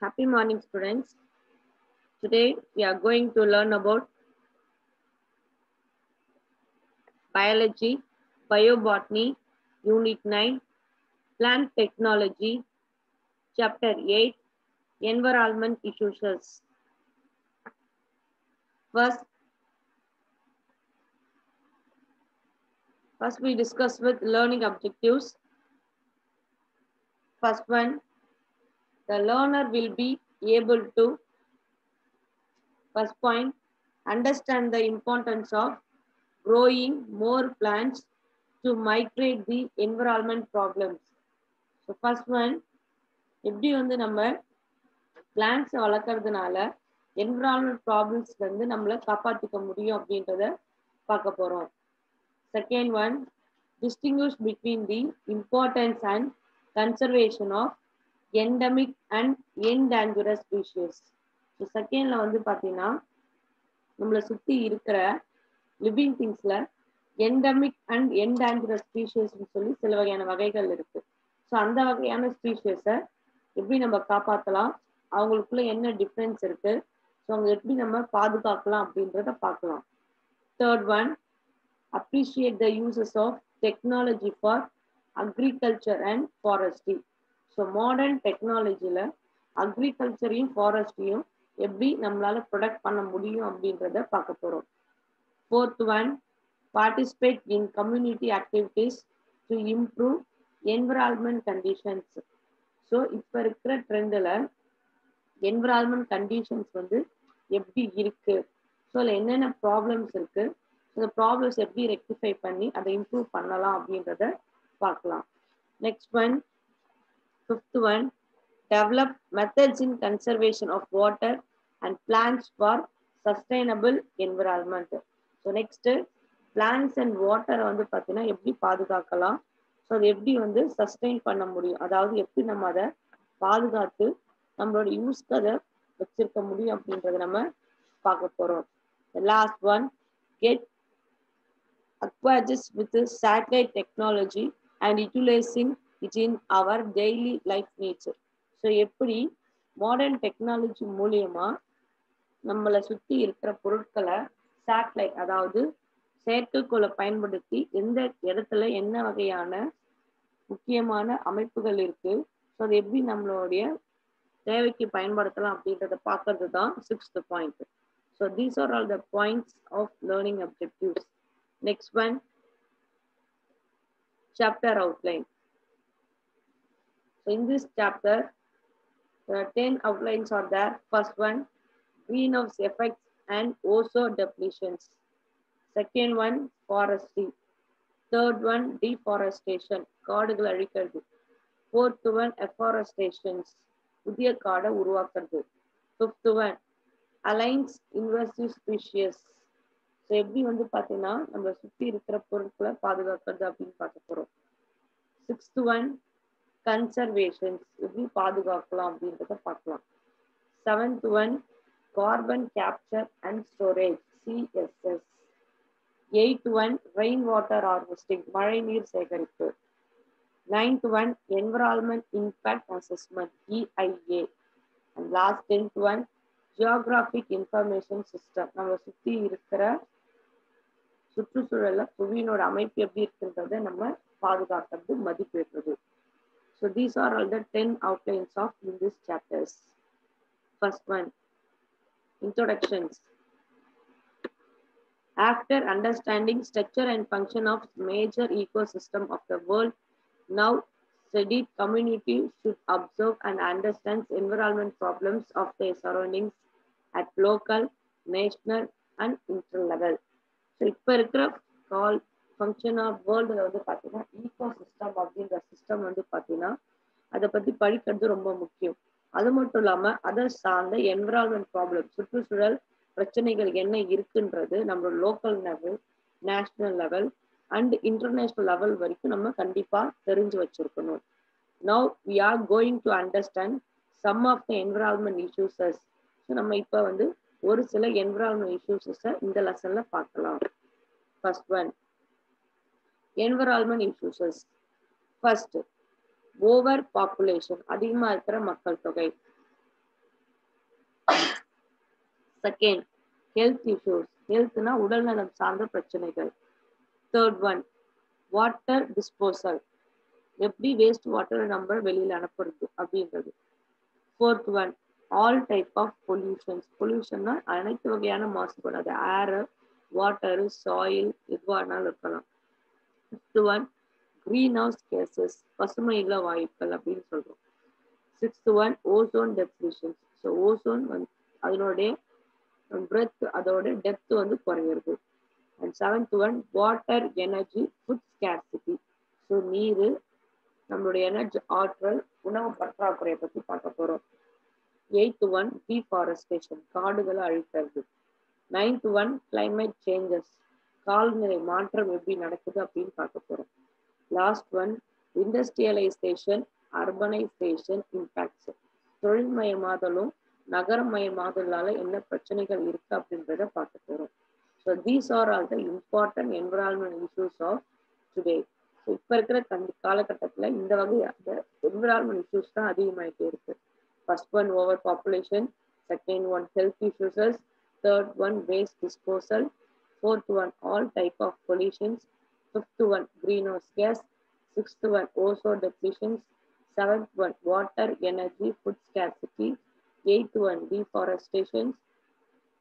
Happy morning, students. Today we are going to learn about biology, biobotany, unit 9, plant technology, chapter 8, environment issues. First we discuss with learning objectives. First one, the learner will be able to, first point, understand the importance of growing more plants to mitigate the environment problems. So first one, எப்படி வந்து நம்ம plants வளர்க்கறதுனால environment ப்ராப்ளம்ஸ்ல இருந்து நம்மளை காப்பாற்றிக்க முடியும் அப்படின்றத பார்க்க போறோம். Second one, distinguish between the importance and conservation of endemic and endangered species. So செகண்ட்ல வந்து பார்த்தீங்கன்னா நம்மளை சுற்றி இருக்கிற லிவிங் திங்ஸ்ல எண்டமிக் அண்ட் என்டேஞ்சரஸ் ஸ்பீஷீஸ்ன்னு சொல்லி சில வகையான வகைகள் இருக்கு. ஸோ அந்த வகையான ஸ்பீஷீஸை எப்படி நம்ம காப்பாற்றலாம், அவங்களுக்குள்ள என்ன டிஃப்ரென்ஸ் இருக்கு, ஸோ அவங்க எப்படி நம்ம பாதுகாக்கலாம் அப்படின்றத பார்க்கலாம். Third one, appreciate the uses of technology for agriculture and forestry. So modern டெக்னாலஜியில் அக்ரிகல்ச்சரையும் ஃபாரஸ்ட்ரியும் எப்படி நம்மளால ப்ரொடக்ட் பண்ண முடியும் அப்படின்றத பார்க்க போகிறோம். Fourth one, participate in community activities to improve environment conditions. So இப்போ இருக்கிற ட்ரெண்டில் என்விரான்மெண்ட் கண்டிஷன்ஸ் வந்து எப்படி இருக்கு, ஸோ அதில் என்னென்ன ப்ராப்ளம்ஸ் இருக்கு, அந்த ப்ராப்ளம்ஸ் எப்படி ரெக்டிஃபை பண்ணி அதை இம்ப்ரூவ் பண்ணலாம் அப்படின்றத பார்க்கலாம். Next one, fifth one, develop methods in conservation of water and plants for sustainable environment. So next plants and வாட்டரை வந்து பார்த்தீங்கன்னா எப்படி பாதுகாக்கலாம், ஸோ அதை எப்படி வந்து சஸ்டெயின் பண்ண முடியும், அதாவது எப்படி நம்ம அதை பாதுகாத்து நம்மளோட யூஸ்க்கு அதை வச்சிருக்க முடியும் அப்படின்றத நம்ம பார்க்க போகிறோம். Last one, get acquainted with satellite technology and utilizing it in our daily life needs. So எப்படி மாடர்ன் டெக்னாலஜி மூலியமா நம்மளை சுற்றி இருக்கிற பொருட்களை சேட்டலைட், அதாவது செயற்கைக்கோளை பயன்படுத்தி எந்த இடத்துல என்ன வகையான முக்கியமான அமைப்புகள் இருக்கு, ஸோ அதை எப்படி நம்மளுடைய தேவைக்கு பயன்படுத்தலாம் அப்படின்றத பார்க்கறது தான் sixth point. So these are all the points of learning objectives. Next one, chapter outline. So in this chapter, there are 10 outlines are there. First one, greenhouse effects and ozone depletions. Second one, forestry. Third one, deforestation, காடுகள் அழிக்கிறது. Fourth one, afforestation, புதிய காடை உருவாக்குறது. Fifth one, aligns invasive species. So எப்படி வந்து பார்த்தீங்கன்னா நம்ம சுற்றி இருக்கிற பொருட்களை பாதுகாக்கிறது அப்படின்னு பார்க்க போகிறோம். சிக்ஸ்த் ஒன், கன்சர்வேஷன்ஸ், எப்படி பாதுகாக்கலாம் அப்படின்றத பார்க்கலாம். Seventh one, carbon capture and storage, CSS. Eighth one, rain water harvesting, மழை நீர் சேகரிப்பு. Ninth one, environment impact assessment, EIA. And last 10th one, geographic information system, நம்ம சுற்றி இருக்கிற சுற்றுச்சூழல புவியினோட அமைப்பு எப்படி இருக்குன்றதை நம்ம பாதுகாக்கிறது, மதிப்பேற்றது. So these are all the 10 outlines of in this chapters. First one, introductions. After understanding structure and function of major ecosystem of the world, now studied community should observe and understand environment problems of their surroundings at local, national and interlevel. So இப்போ இருக்கிற function of வேர்ல்டில் வந்து பார்த்தீங்கன்னா ego system அப்படின்ற system வந்து பார்த்தீங்கன்னா அதை பற்றி படிக்கிறது ரொம்ப முக்கியம். அது மட்டும் இல்லாமல் அதை சார்ந்த என்விரான்மெண்ட் ப்ராப்ளம், சுற்றுச்சூழல் பிரச்சனைகள் என்ன இருக்குன்றது நம்மளோட local level, national level and international level வரைக்கும் நம்ம கண்டிப்பாக தெரிஞ்சு வச்சிருக்கணும். Now we are going to understand some of the environment issues. So நம்ம இப்போ வந்து ஒரு சில என்விரான்மெண்ட் இஷ்யூஸஸை இந்த லெசன்ல பார்க்கலாம். First one, environment issues. First, over population, அதிகமாக இருக்கிற மக்கள் தொகை. Second, health issues. Healthனா உடல் நலம் சார்ந்த பிரச்சனைகள். Third one, water disposal. எப்படி வேஸ்ட் வாட்டரை நம்ம வெளியில் அனுப்புறது அப்படின்றது. Fourth one, all type of pollutions. பொல்யூஷன்னா அனைத்து வகையான மாசுபாடு, அது ஏர், வாட்டரு, சாயில், எதுவானாலும் இருக்கலாம். Fifth one, green house gases, பசுமை இல்ல வாயுக்கள் அப்படின்னு சொல்றோம். Sixth one, ozone depletions. So ozone வந்து அதனுடைய பிரெத், அதோட டெப்த் வந்து குறையிறது. And seventh one, water, energy, food scarcity. So நீர், நம்மளுடைய எனர்ஜி, ஆற்றல், உணவு பற்றாக்குறையை பற்றி பார்க்க போறோம். எய்த் ஒன், டீஃபாரஸ்டேஷன், காடுகளை அழிக்கிறது. நைன்த் ஒன், கிளைமேட் சேஞ்சஸ், காலநிலை மாற்றம் எப்படி நடக்குது அப்படின்னு பார்க்க போறோம். Last one, industrialisation, urbanisation impacts, தொழில்மயமாதலும் நகரமயமாதலால என்ன பிரச்சனைகள் இருக்கு அப்படின்றத பார்க்க போறோம். So these are all the important environment issues of today. So இப்போ இருக்கிற காலகட்டத்தில் இந்த வகை அந்த என்விரான்மெண்ட் இஷ்யூஸ் தான் அதிகமாகிட்டே இருக்கு. First one, over population. Second one, health issues. Third one, waste disposal. Fourth one, all type of pollutions. Fifth one, green house gas. Sixth one, ozone depletions. Seventh one, water, energy, food scarcity. Eighth one, deforestation.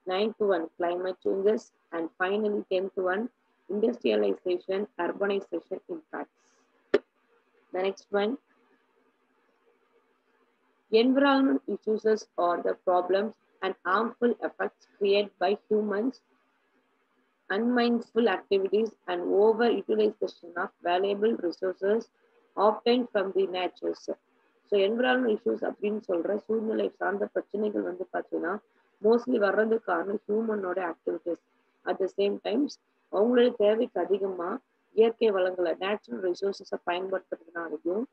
Ninth one, climate changes. And finally, 10th one, industrialization, urbanization impacts. The next one, environmental issues are the problems and harmful effects created by humans, unmindful activities, and over-utilization of valuable resources obtained from the nature. So environment issues அப்படின்னு சொல்கிற சூழ்நிலை சார்ந்த பிரச்சனைகள் வந்து பார்த்தீங்கன்னா mostly வர்றதுக்கு காரணம் ஹியூமனோட activities. At the same times அவங்களுடைய தேவைக்கு அதிகமாக இயற்கை வளங்களை, நேச்சுரல் ரிசோர்ஸஸை பயன்படுத்துறதுனாலையும்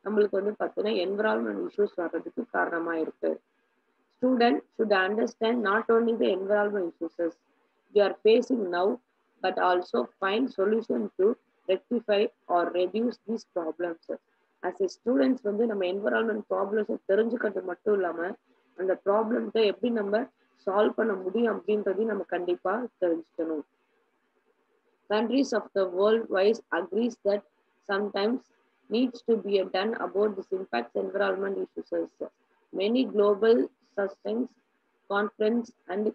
நம்மளுக்கு வந்து பார்த்தீங்கன்னா என்விரான்மெண்ட் இஷ்யூஸ் வர்றதுக்கு காரணமாக இருக்கு. Students should understand not only the environmental issues we are facing now, but also find solutions to rectify or reduce these problems. As a students வந்து நம்ம environment problems தெரிஞ்சுக்கிறது மட்டும் இல்லாமல் அந்த ப்ராப்ளம்ஸை எப்படி நம்ம சால்வ் பண்ண முடியும் அப்படின்றதையும் நம்ம கண்டிப்பாக தெரிஞ்சுக்கணும். Countries of the world wise agrees that sometimes needs to be done about this impacts environment issues. Many global sustains conference and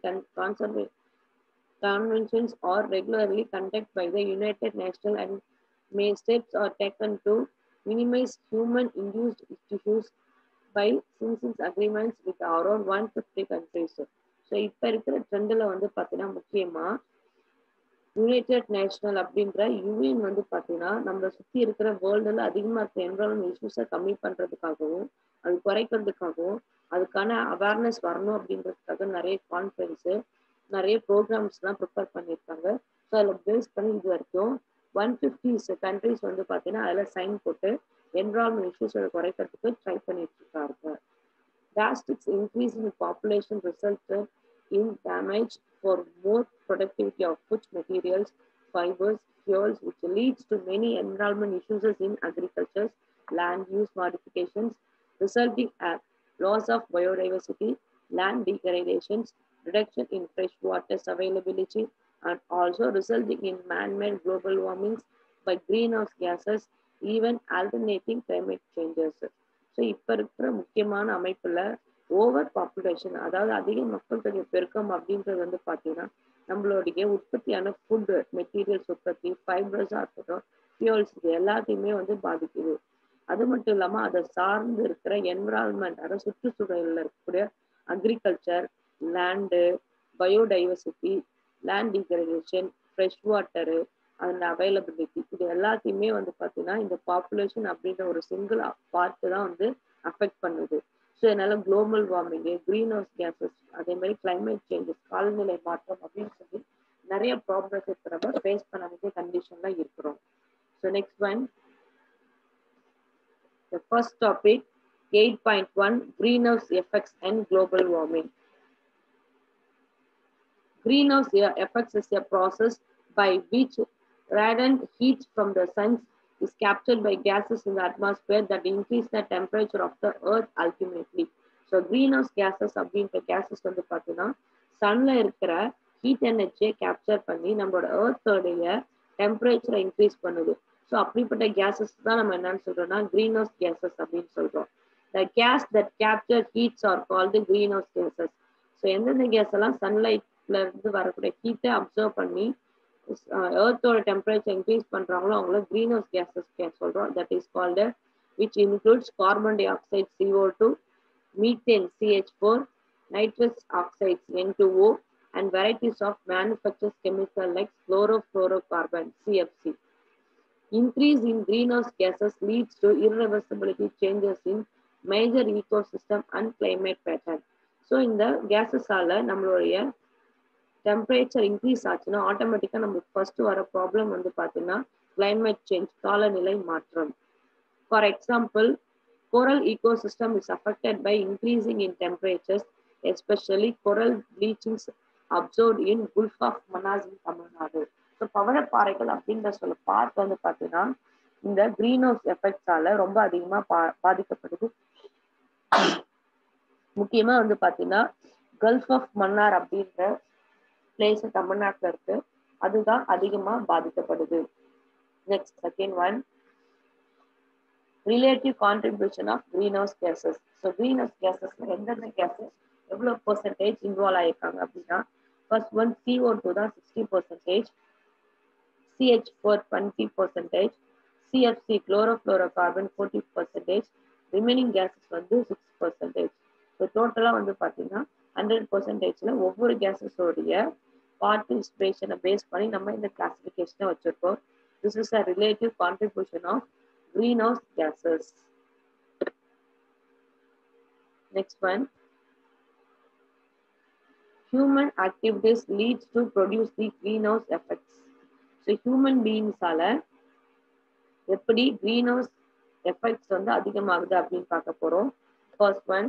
conventions are regularly conducted by the United Nations, and may steps are taken to minimize human-induced issues by citizens agreements with around 150 countries. So இப்போ இருக்கிற ட்ரெண்டில் வந்து பார்த்தீங்கன்னா முக்கியமாக United national அப்படின்ற UN வந்து பார்த்தீங்கன்னா நம்மளை சுற்றி இருக்கிற வேர்ல்டில் அதிகமாக இருக்கிற என்விரான்மெண்ட் இஷ்யூஸை கம்மி பண்ணுறதுக்காகவும் அது குறைக்கிறதுக்காகவும் அதுக்கான அவேர்னஸ் வரணும் அப்படின்றதுக்காக நிறைய கான்ஃபரன்ஸு, நிறைய ப்ரோக்ராம்ஸ்லாம் ப்ரிப்பேர் பண்ணியிருக்காங்க. ஸோ அதில் பேஸ் பண்ணி இது வரைக்கும் 150 கண்ட்ரிஸ் வந்து பார்த்தீங்கன்னா அதில் சைன் போட்டு என்விரான்மெண்ட் இஷ்யூஸை குறைக்கிறதுக்கு ட்ரை பண்ணிட்டு இருக்காங்க. Drastic increase in population resulted in damage for more productivity of food materials, fibers, fuels, which leads to many environmental issues in agriculture, land use modifications, resulting in loss of biodiversity, land degradations, reduction in fresh water availability, and also resulting in man-made global warmings by greenhouse gases, even alternating climate changes. So இப்போ இருக்கிற முக்கியமான அமைப்பில் over population, அதாவது அதிக மக்கள் தொகை பெருக்கம் அப்படின்றது வந்து பார்த்தீங்கன்னா நம்மளுடைய உற்பத்தியான ஃபுட் மெட்டீரியல்ஸ் உற்பத்தி, ஃபைபர்ஸாக இருக்கட்டும், ஃபியூல்ஸ், இது எல்லாத்தையுமே வந்து பாதிக்குது. அது மட்டும் இல்லாமல் அதை சார்ந்து இருக்கிற என்விரான்மெண்ட், அதாவது சுற்றுச்சூழலில் இருக்கக்கூடிய agriculture, land, biodiversity, land degradation, fresh water, அந்த அவைலபிலிட்டி, இது எல்லாத்தையுமே வந்து பார்த்தீங்கன்னா இந்த பாப்புலேஷன் அப்படின்ற ஒரு சிங்கிள் பார்ட்டு தான் வந்து அஃபெக்ட் பண்ணுது. ஸோ இதனால global warming, green house cases, அதே மாதிரி கிளைமேட் சேஞ்சஸ், காலநிலை மாற்றம் அப்படின்னு சொல்லி நிறைய ப்ராப்ளம்ஸ் இப்போ நம்ம ஃபேஸ் பண்ண வேண்டிய கண்டிஷன்ல இருக்கிறோம். So next one, the first topic 8.1, greenhouse effects and global warming. Greenhouse effects is a process by which radiant heat from the sun is captured by gases in the atmosphere that increase the temperature of the earth ultimately. So green house cases அப்படின்ற cases வந்து பார்த்தீங்கன்னா சன்ல இருக்கிற heat எனர்ஜியை capture பண்ணி நம்மளோட எர்த்தோடைய டெம்பரேச்சரை increase பண்ணுது. So அப்படிப்பட்ட கேசஸ் தான் நம்ம என்னன்னு சொல்றோம்னா கிரீன் ஹவுஸ் கேசஸ் அப்படின்னு சொல்றோம். The gas that capture heats are called greenhouse gases. So எந்தெந்த கேஸ் எல்லாம் சன்லைட்ல இருந்து வரக்கூடிய ஹீட்டை அப்சர்வ் பண்ணி எர்த்தோட டெம்பரேச்சர் இன்க்ரீஸ் பண்றாங்களோ அவங்கள கிரீன் ஹவுஸ் கேசஸ் சொல்றோம். That is called which includes carbon dioxide CO2, methane CH4, nitrous oxides N2O, and varieties of manufactured chemicals like chlorofluorocarbon CFC. Increase in greenhouse gases leads to irreversibility changes in major ecosystem and climate pattern. So இந்த gases-ஆல நம்மளுடைய temperature increase ஆச்சுன்னா ஆட்டோமேட்டிக்காக நமக்கு first வர problem வந்து பார்த்தீங்கன்னா climate change, காலநிலை மாற்றம். For example, coral ecosystem is affected by increasing in temperatures, especially coral bleachings observed in Gulf of Mannar in Tamil Nadu. So பவழப்பாறைகள் அப்படின்ற சொல்ல பார்ட் வந்து பார்த்தீங்கன்னா இந்த கிரீன் ஹவுஸ் எஃபெக்ட்ஸால ரொம்ப அதிகமாக பாதிக்கப்படுது. முக்கியமா வந்து பார்த்தீங்கன்னா கல்ஃப் ஆஃப் மன்னார் அப்படின்ற பிளேஸ் தமிழ்நாட்டில் இருக்கு, அதுதான் அதிகமாக பாதிக்கப்படுது. Next second one, relative contribution of greenhouse gases. So greenhouse gases எந்தெந்த gases எவ்வளவு percentage இன்வால்வ் ஆயிருக்காங்க அப்படின்னா ஃபர்ஸ்ட் ஒன் CO2 தான் 60%, CH4 20%, CFC chlorofluorocarbon 40%, remaining gases வந்து 6%. ஸோ டோட்டலாக வந்து பார்த்தீங்கன்னா 100%ல ஒவ்வொரு கேஸஸோடைய பார்ட்டிசிபேஷனை பேஸ் பண்ணி நம்ம இந்த கிளாசிஃபிகேஷனை வச்சிருக்கோம். This is a relative contribution of greenhouse gases. Next one, human activities leads to produce the greenhouse effects. So human beings ஆல எப்படி greenhouse effects வந்து அதிகமாகுது அப்படின்னு பார்க்க போறோம். First one,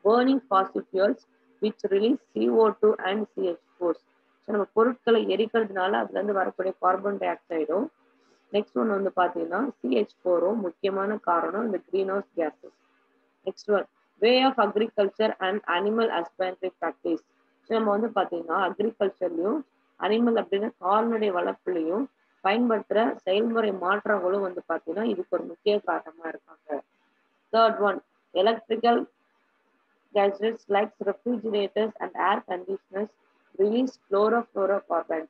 burning fossil fuels which release CO2 and CH4. So நம்ம பொருட்களை எரிக்கிறதுனால அதுல இருந்து வரக்கூடிய கார்பன் டை ஆக்சைடும், நெக்ஸ்ட் ஒன் வந்து பார்த்தீங்கன்னா CH4ம் முக்கியமான காரணம் இந்த green house gases. Next one, way of agriculture and animal husbandry practice. So நம்ம வந்து பார்த்தீங்கன்னா அக்ரிகல்ச்சர்லையும் அனிமல் அப்படின்னா கால்நடை வளர்ப்புலையும் பயன்படுத்துகிற செயல்முறை மாற்றங்களும் வந்து பார்த்தீங்கன்னா இதுக்கு ஒரு முக்கிய காரணமாக இருக்காங்க. Third one, electrical gadgets like refrigerators and air conditioners release chlorofluorocarbons.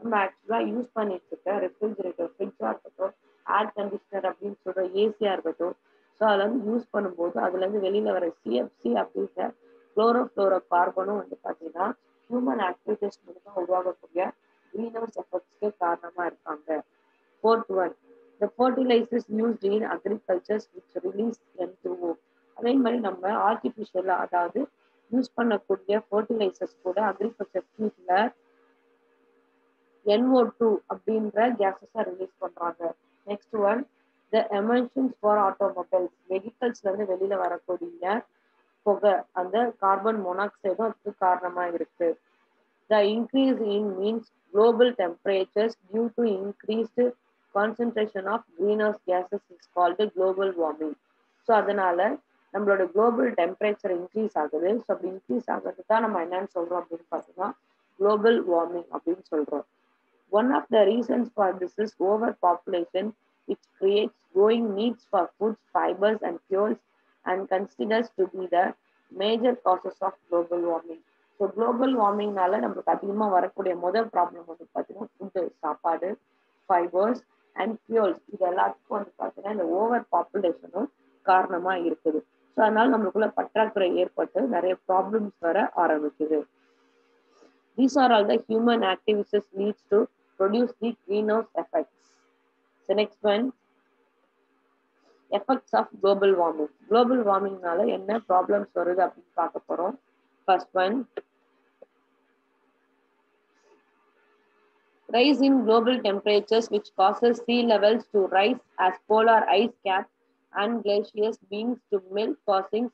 நம்ம ஆக்சுவலாக யூஸ் பண்ணிட்டு இருக்க ரெஃப்ரிஜிரேட்டர், ஃப்ரிட்ஜாக இருக்கட்டும், ஏர் கண்டிஷனர் அப்படின்னு சொல்கிற ஏசியாக இருக்கட்டும், ஸோ அதில் வந்து யூஸ் பண்ணும்போது அதுலேருந்து வெளியில் வர சிஎஃப்சி அப்படிங்கிற குளோரோஃப்ளோரோகார்பனும் வந்து பார்த்தீங்கன்னா ஹியூமன் ஆக்டிவிட்டிஸ் மூலமாக உருவாகக்கூடிய கிரீன் ஹவுஸ் எஃபெக்ட்ஸ்க்கு காரணமாக இருக்காங்க. Fourth one, the fertilisers used in agricultures which release N2O. அதே மாதிரி நம்ம ஆர்டிஃபிஷியலாக அதாவது யூஸ் பண்ணக்கூடிய ஃபர்டிலைசர்ஸ் கூட அக்ரிகல்ச்சர் ஃபீல்டில் NO2 அப்படின்ற கேஸஸை ரிலீஸ் பண்றாங்க. Next one, the emissions for automobiles, வெஹிக்கல்ஸ்ல இருந்து வெளியில வரக்கூடிய புகை, அந்த கார்பன் மோனாக்சைடும் அதுக்கு காரணமா இருக்கு. The increase in means global temperatures due to increased concentration of green house gases is called global warming. So அதனால நம்மளோட குளோபல் டெம்பரேச்சர் இன்க்ரீஸ் ஆகுது. ஸோ அப்படி இன்க்ரீஸ் ஆகிறது தான் நம்ம என்னன்னு சொல்றோம் அப்படின்னு பார்த்தீங்கன்னா குளோபல் வார்மிங் அப்படின்னு சொல்றோம். One of the reasons for this is overpopulation, which creates growing needs for food, fibers, and fuels, and considers to be the major causes of global warming. So global warming நால நமக்கு அதிகமாக வரக்கூடிய முதல் problem வந்து பார்த்தீங்கன்னா food, சாப்பாடு, fibres and fuels, இது எல்லாத்துக்கும் வந்து பார்த்தீங்கன்னா இந்த ஓவர் பாப்புலேஷனும் காரணமாக இருக்குது. ஸோ அதனால நம்மளுக்குள்ள பற்றாக்குறை ஏற்பட்டு நிறைய ப்ராப்ளம்ஸ் வர ஆரம்பிக்குது. These are all the human activities leads to produce the greenhouse effects. So next one, effects of global warming. Global warming நால என்ன ப்ராப்ளம்ஸ் வருது அப்படின்னு பார்க்க போறோம். First one, rise in global temperatures which causes sea levels to rise as polar ice caps and glaciers begins to melt, causing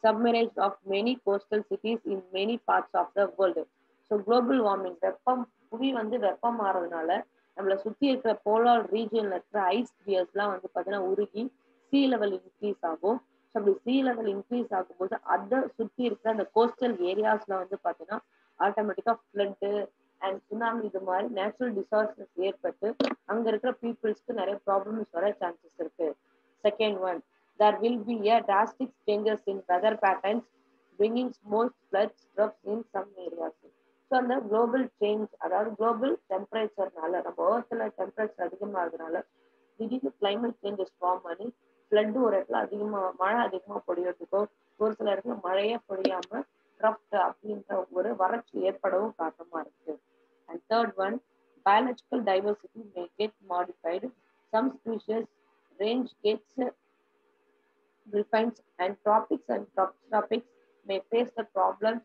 submergence of many coastal cities in many parts of the world. So global warming, வெப்பம், புவி வந்து வெப்பம் மாறதுனால நம்மளை சுற்றி இருக்கிற polar ரீஜியன்ல இருக்கிற ice பியர்ஸ்லாம் வந்து பார்த்தீங்கன்னா உருகி சீ லெவல் இன்க்ரீஸ் ஆகும். ஸோ அப்படி சீ லெவல் இன்க்ரீஸ் ஆகும்போது அதை சுற்றி இருக்கிற அந்த கோஸ்டல் ஏரியாஸ்ல வந்து பார்த்தீங்கன்னா ஆட்டோமேட்டிக்காக ஃப்ளட்டு அண்ட் சுனாமி இது மாதிரி நேச்சுரல் டிசாஸ்டர்ஸ் ஏற்பட்டு அங்கே இருக்கிற பீப்புள்ஸ்க்கு நிறைய ப்ராப்ளம்ஸ் வர சான்சஸ் இருக்கு. Second one, there will be a drastic changes in weather patterns bringing more floods in some areas. So அந்த குளோபல் சேஞ்ச், அதாவது குளோபல் டெம்பரேச்சர்னால நம்ம ஏர்த்தில் டெம்பரேச்சர் அதிகமாகிறதுனால திடீர்னு கிளைமேட் சேஞ்சஸ் ஃபார்ம் பண்ணி ஃப்ளட்டு ஒரு இடத்துல அதிகமாக மழை அதிகமாக பொழியறதுக்கோ ஒரு சில இடத்துல மழையே பொழியாம ட்ரஃப்ட் அப்படின்ற ஒரு வறட்சி ஏற்படவும் காரணமா இருக்கு. And third one, biological diversity may get modified. Some species range gets refined and tropics may face the problems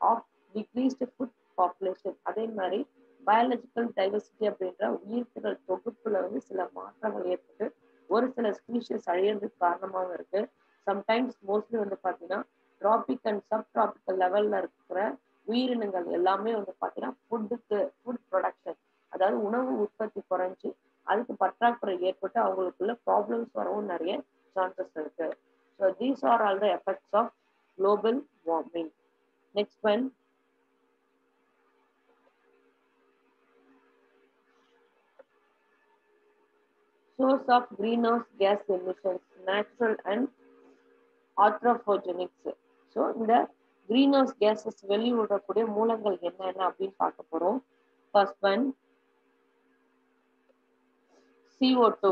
of decreased food population. அதே மாதிரி பயாலஜிக்கல் டைவர்சிட்டி அப்படின்ற உயிர்த்திரள் தொகுப்புல வந்து சில மாற்றங்கள் ஏற்பட்டு ஒரு சில ஸ்பீஷியஸ் அழியறதுக்கு காரணமாகவும் இருக்கு. சம்டைம்ஸ் மோஸ்ட்லி வந்து பார்த்தீங்கன்னா டிராபிக் அண்ட் சப் டிராபிக்கல் லெவல்ல இருக்கிற உயிரினங்கள் எல்லாமே வந்து பார்த்தீங்கன்னா ஃபுட் ப்ரொடக்ஷன், அதாவது உணவு உற்பத்தி குறைஞ்சி அதுக்கு பற்றாக்குறை ஏற்பட்டு அவங்களுக்குள்ள ப்ராப்ளம்ஸ் வரவும் நிறைய சான்சஸ் இருக்கு. So these are all the effects of global warming. Next one, source of greenhouse gas emissions, natural and anthropogenic. So இந்த கிரீன் ஹவுஸ் கேஸஸ் வெளியிடக்கூடிய மூலங்கள் என்னென்ன அப்படின்னு பார்க்க போறோம். First one, CO2,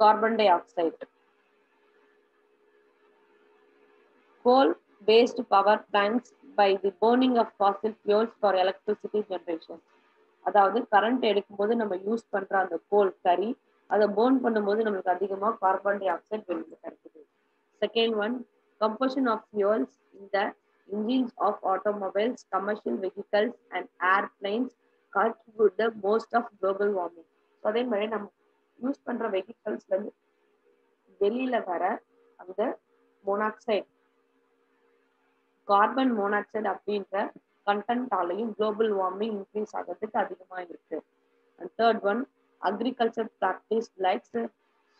carbon dioxide. Coal-based power plants by the burning of fossil fuels for electricity generation. அதாவது current எடுக்கும்போது நம்ம யூஸ் பண்ற அந்த கோல் கரி அதை பேர்ன் பண்ணும்போது நம்மளுக்கு அதிகமாக கார்பன் டை ஆக்சைடு வெளியில கிடைக்குது. Second one, combustion of fuels in the engines of automobiles, commercial vehicles and airplanes contribute the most of global warming. அதே மாதிரி நம்ம யூஸ் பண்ற வெஹிக்கல்ஸ்ல இருந்து வெளியில வர அந்த மோனாக்சைடு, கார்பன் மோனாக்சைடு அப்படின்ற கண்டென்ட்டாலையும் குளோபல் வார்மிங் இன்க்ரீஸ் ஆகிறதுக்கு அதிகமாக இருக்கு. And third one, agriculture practice likes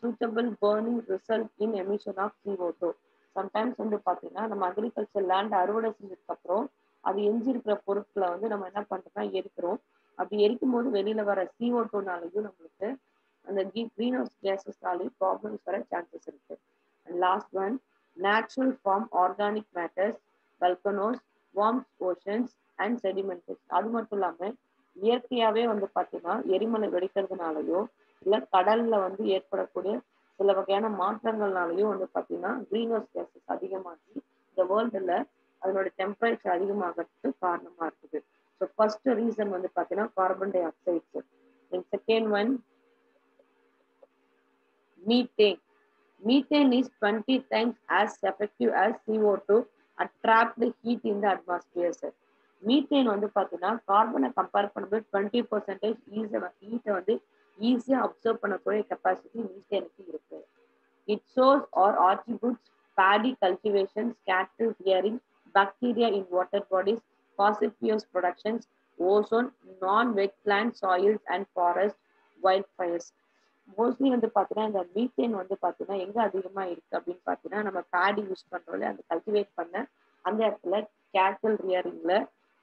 suitable burning result in emission of CO2. Sometimes வந்து பார்த்தீங்கன்னா நம்ம அக்ரிகல்ச்சர் லேண்ட் அறுவடை செஞ்சதுக்கு அப்புறம் அது எஞ்சி இருக்கிற பொருட்களை வந்து நம்ம என்ன பண்றோம்னா எரிக்கிறோம். அப்படி எரிக்கும் போது வெளியில வர CO2னாலையும் நம்மளுக்கு அந்த கிரீன் ஹவுஸ் கேஸஸ்னாலையும் ப்ராப்ளம்ஸ் வர சான்சஸ் இருக்கு. And last one, natural form organic matters, volcanos, worms, oceans and sediments. அது மட்டும் இல்லாமல் இயற்கையாகவே வந்து பார்த்தீங்கன்னா எரிமலை வெடிக்கிறதுனாலையோ இல்லை கடலில் வந்து ஏற்படக்கூடிய சில வகையான மாற்றங்கள்னாலையும் வந்து பார்த்தீங்கன்னா கிரீன் ஹவுஸ் கேஸஸ் அதிகமாகி இந்த வேர்ல்டில் அதனோட டெம்பரேச்சர் அதிகமாகிறதுக்கு காரணமாக இருக்குது. ஸோ ஃபர்ஸ்ட் ரீசன் வந்து பார்த்தீங்கன்னா carbon dioxides. And second one, methane. Methane is 20 times as effective as CO2 at trapped heat in the atmosphere. Methane வந்து பார்த்தீங்கன்னா கார்பனை கம்பேர் பண்ணும்போது 20% ஹீட்டை வந்து ஈஸியாக அப்சர்வ் பண்ணக்கூடிய கெப்பாசிட்டி மீத்தேனுக்கு இருக்கு. It shows or attributes paddy cultivation, cattle rearing, bacteria in water bodies, fossil fuels productions, ozone, non-wetland soils and forest wildfires. Mostly வந்து பார்த்தீங்கன்னா இந்த மீத்தேன் வந்து பார்த்தீங்கன்னா எங்கே அதிகமாக இருக்குது அப்படின்னு பார்த்தீங்கன்னா நம்ம பேடி யூஸ் பண்ணுறோம்ல அந்த கல்டிவேட் பண்ண அந்த இடத்துல கேட்டல் ரியாரிங்கில்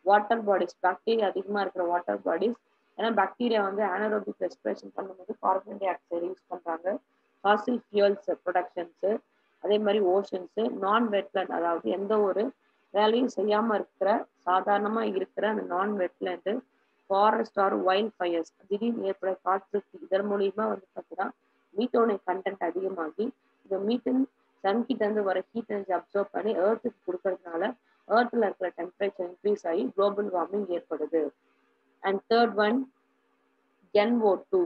வாட்டர் பாடிஸ், பாக்டீரியா அதிகமாக இருக்கிற வாட்டர் பாடிஸ், ஏன்னா பாக்டீரியா வந்து ஆனரோபிக் ரெஸ்பிரேஷன் பண்ணும்போது கார்பன் டை ஆக்சைடு யூஸ் பண்ணுறாங்க. ஃபாசில் ஃபியூல்ஸ் ப்ரொடக்ஷன்ஸு, அதே மாதிரி ஓஷன்ஸு, நான் வெட்லேண்ட், அதாவது எந்த ஒரு வேலையும் செய்யாமல் இருக்கிற சாதாரணமாக இருக்கிற அந்த நான் வெட்லேண்டு, ஃபாரஸ்ட் ஆர் வைல்ட் ஃபயர்ஸ், திடீர்னு ஏற்பட காற்று, இதன் மூலியமா வந்து பார்த்தீங்கன்னா மீத்தோனை கண்டென்ட் அதிகமாகி இந்த மீத்தன் சன்கிட்ட இருந்து வர ஹீட் எனர்ஜி அப்சர்வ் பண்ணி ஏர்த்துக்கு கொடுக்கறதுனால ஏர்த்தில் இருக்கிற டெம்பரேச்சர் இன்க்ரீஸ் ஆகி குளோபல் வார்மிங் ஏற்படுது. And third one, NO2.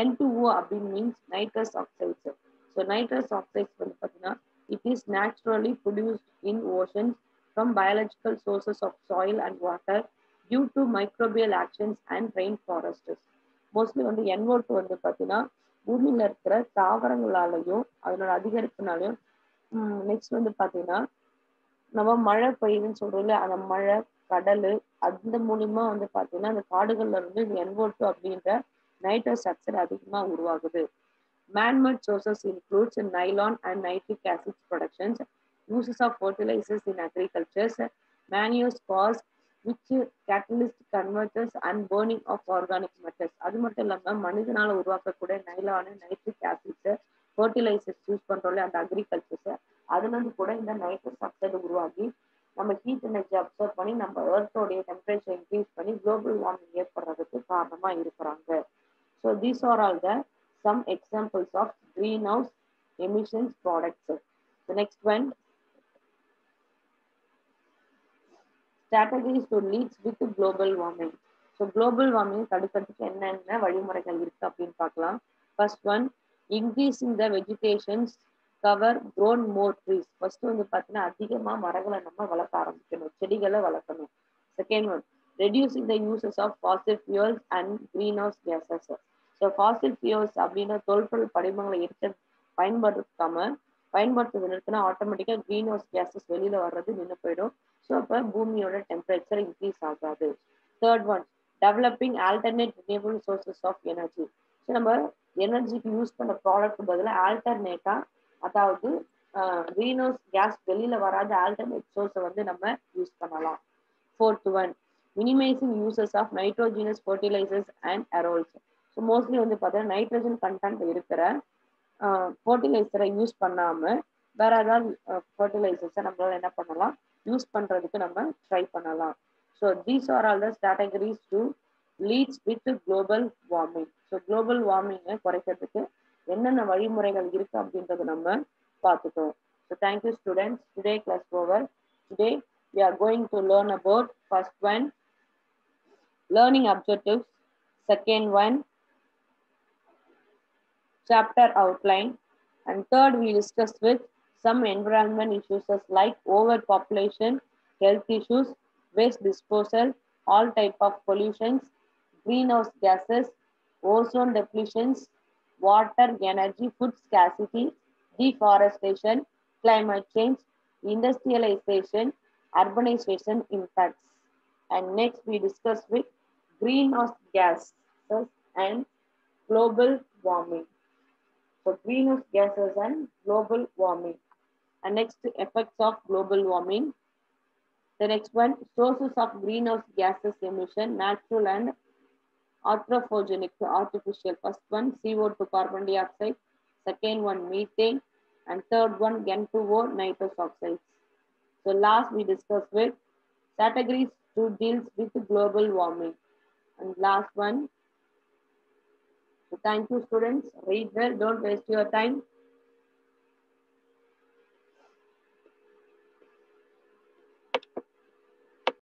N2O அப்படின்னு means nitrous oxides. So nitrous oxides வந்து பார்த்தீங்கன்னா it is naturally produced in oceans from biological sources of soil and water due to microbial actions and rainforests. Mostly வந்து NO2 வந்து பார்த்தீங்கன்னா பூமியில் இருக்கிற தாவரங்களாலையும் அதனோட அதிகரிப்புனாலையும், next வந்து பார்த்தீங்கன்னா நம்ம மழை பெய்யுதுன்னு சொல்றோம்ல அந்த மழை, கடல், அந்த மூலியமா வந்து பார்த்தீங்கன்னா அந்த காடுகள்ல இருந்து இந்த NO2 அப்படின்ற நைட்ரஸ் ஆக்சைடு அதிகமாக உருவாகுது. Man-made sources includes nylon and nitric acid productions, uses of fertilizers in agriculture, manure cause, which catalyst converters and burning of organic matters. அது மட்டும் இல்லாம மனிதனால உருவாக்கக்கூடிய nylon nitric acids fertilisers use பண்றோம்ல அந்த அக்ரிகல்ச்சர்ஸ் அதுல இருந்து கூட இந்த நைட்ரஸ் ஆக்சைடு உருவாகி நம்ம ஹீட் எனர்ஜி அப்சர்வ் பண்ணி நம்ம எர்த்தோடைய டெம்பரேச்சர் இன்க்ரீஸ் பண்ணி குளோபல் வார்மிங் ஏற்படுறதுக்கு காரணமா இருக்கிறாங்க. So these are all the some examples of greenhouse emissions products. The next one, strategies to lead with global warming. So global warming தடுக்கிறதுக்கு என்னென்ன வழிமுறைகள் இருக்கு அப்படின்னு பார்க்கலாம். First one, increasing the vegetations cover grown more trees. First வந்து பார்த்தீங்கன்னா அதிகமா மரங்களை நம்ம வளர்க்க ஆரம்பிக்கணும், செடிகளை வளர்க்கணும். Second one, reducing the uses of fossil fuels and greenhouse gases. So Fazil fuels அப்படின்னா தொல்பொருள் படிமங்களை பயன்படுத்துறது நிறுத்தினா ஆட்டோமேட்டிக்காக க்ரீன் ஹவுஸ் கேஸஸ் வெளியில் வர்றது நின்று போயிடும். ஸோ அப்போ பூமியோட டெம்பரேச்சர் இன்க்ரீஸ் ஆகாது. Third one, developing alternate renewable sources of energy. So நம்ம எனர்ஜிக்கு யூஸ் பண்ண ப்ராடக்ட் பதிலாக ஆல்டர்னேட்டாக, அதாவது க்ரீன் ஹவுஸ் கேஸ் வெளியில் வராத ஆல்டர்னேட் சோர்ஸை வந்து நம்ம யூஸ் பண்ணலாம். Fourth one, minimising uses of nitrogenous fertilisers and aerosols. So mostly வந்து பார்த்தீங்கன்னா நைட்ரஜன் கண்டென்ட் இருக்கிற ஃபர்டிலைசரை யூஸ் பண்ணாமல் வேற ஏதாவது ஃபர்டிலைசர்ஸை நம்மளால என்ன பண்ணலாம், யூஸ் பண்ணுறதுக்கு நம்ம ட்ரை பண்ணலாம். So these are all the strategies to leads with global warming. So global வார்மிங்கை குறைக்கிறதுக்கு என்னென்ன வழிமுறைகள் இருக்கு அப்படின்றத நம்ம பார்த்துட்டோம். So thank you students. Today class over. Today we are going to learn about first one, learning objectives. Second one, chapter outline, and third we discuss with some environment issues like overpopulation, health issues, waste disposal, all type of pollutions, greenhouse gases, ozone depletions, water, energy, food scarcity, deforestation, climate change, industrialization, urbanization impacts. And next we discuss with greenhouse gases and global warming. So greenhouse gases and global warming. And next, effects of global warming. The next one, sources of greenhouse gases emission, natural and anthropogenic, artificial. First one, CO2, carbon dioxide. Second one, methane. And third one, N2O, nitrous oxides. So last we discuss with categories to deal with global warming. And last one, so thank you students. Read well, don't waste your time.